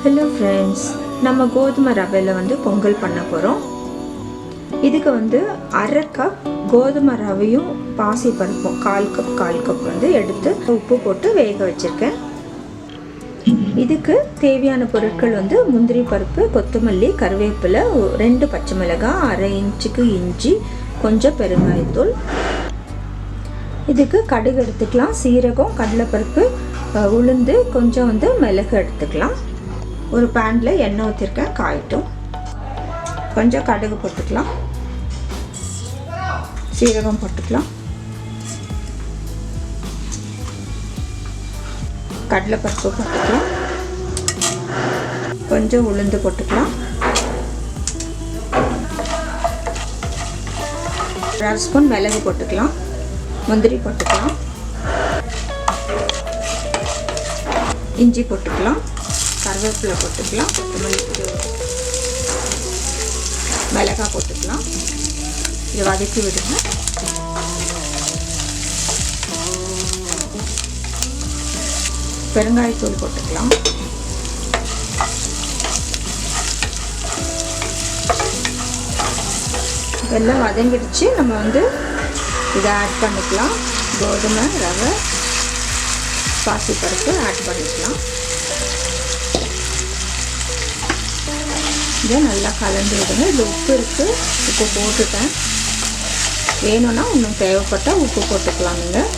Hello friends, நம்ம கோதுமை ரவையில் வந்து பொங்கல் பண்ண போகிறோம். இதுக்கு வந்து அரை கப் கோதுமை ரவையும் பாசி பருப்பும் கால் கப் வந்து எடுத்து உப்பு போட்டு வேக வச்சுருக்கேன். இதுக்கு தேவையான பொருட்கள் வந்து முந்திரி பருப்பு, கொத்தமல்லி, கருவேப்பிலை, 2 பச்சை மிளகாய், அரை இன்ச்சுக்கு இஞ்சி, கொஞ்சம் பெருங்காயத்தூள். இதுக்கு கடுகு எடுத்துக்கலாம், சீரகம், கடலைப்பருப்பு, உளுந்து, கொஞ்சம் வந்து மிளகு எடுத்துக்கலாம். ஒரு பேனில் எண்ணெய் ஊற்றிருக்கேன், காயட்டும். கொஞ்சம் கடுகு போட்டுக்கலாம், சீரகம் போட்டுக்கலாம், கடலைப்பருப்பு போட்டுக்கலாம், கொஞ்சம் உளுந்து போட்டுக்கலாம், 1/2 ஸ்பூன் மிளகு போட்டுக்கலாம், முந்திரி போட்டுக்கலாம், இஞ்சி போட்டுக்கலாம், கருவேப்பிலை போட்டுக்கலாம், கொத்தமல்லி, மிளகாய் போட்டுக்கலாம். இதை வதக்கி விடுங்க. பெருங்காயத்தூள் போட்டுக்கலாம். இதெல்லாம் வதங்கிடுச்சு. நம்ம வந்து இதை ஆட் பண்ணிக்கலாம். கோதுமை ரவை, பாசிப்பருப்பு ஆட் பண்ணிக்கலாம். இதை நல்லா கலந்து விடுங்க. இதில் உப்பு இருக்குது, உப்பு போட்டுட்டேன். வேணும்னா இன்னும் தேவைப்பட்டால் உப்பு போட்டுக்கலாம். நீங்கள்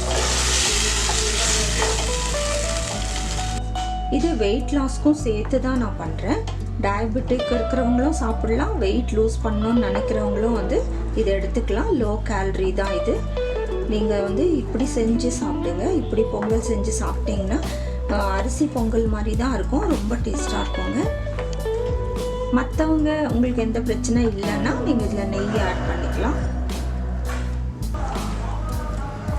இது வெயிட் லாஸ்க்கும் சேர்த்து தான் நான் பண்ணுறேன். டயபெட்டிக் இருக்கிறவங்களும் சாப்பிடலாம், வெயிட் லூஸ் பண்ணணும்னு நினைக்கிறவங்களும் வந்து இதை எடுத்துக்கலாம். லோ கேலரி தான் இது. நீங்கள் வந்து இப்படி செஞ்சு சாப்பிடுங்க. இப்படி பொங்கல் செஞ்சு சாப்பிட்டிங்கன்னா அரிசி பொங்கல் மாதிரி தான் இருக்கும், ரொம்ப டேஸ்ட்டாக இருக்குங்க. மற்றவங்க உங்களுக்கு எந்த பிரச்சனை இல்லைன்னா நீங்கள் இதில் நெய் ஆட் பண்ணிக்கலாம்.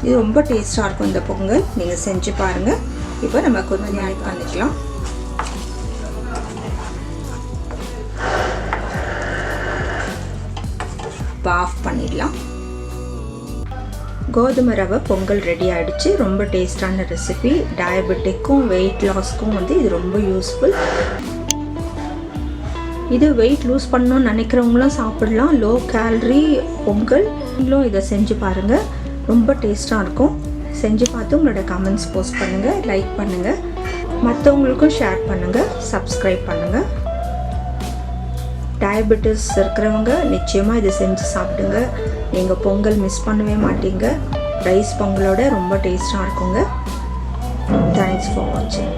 இது ரொம்ப டேஸ்ட்டாக இருக்கும் இந்த பொங்கல். நீங்கள் செஞ்சு பாருங்கள். இப்போ நம்ம கொஞ்சம் ஆட் பண்ணிக்கலாம். ஆஃப் பண்ணிடலாம். கோதுமை ரவை பொங்கல் ரெடி ஆகிடுச்சு. ரொம்ப டேஸ்டான ரெசிபி. டயபெட்டிக்கும் வெயிட் லாஸ்க்கும் வந்து இது ரொம்ப யூஸ்ஃபுல். இது வெயிட் லூஸ் பண்ணணும்னு நினைக்கிறவங்களும் சாப்பிடலாம். Low calorie Pongal. நீங்களும் இதை செஞ்சு பாருங்கள், ரொம்ப டேஸ்ட்டாக இருக்கும். செஞ்சு பார்த்து உங்களோட கமெண்ட்ஸ் போஸ்ட் பண்ணுங்கள், லைக் பண்ணுங்கள், மற்றவங்களுக்கும் ஷேர் பண்ணுங்கள், சப்ஸ்கிரைப் பண்ணுங்கள். டயபெட்டிஸ் இருக்கிறவங்க நிச்சயமாக இதை செஞ்சு சாப்பிடுங்க. நீங்கள் பொங்கல் மிஸ் பண்ணவே மாட்டீங்க. ரைஸ் பொங்கலோட ரொம்ப டேஸ்ட்டாக இருக்குங்க. தேங்க்ஸ் ஃபார் வாட்சிங்.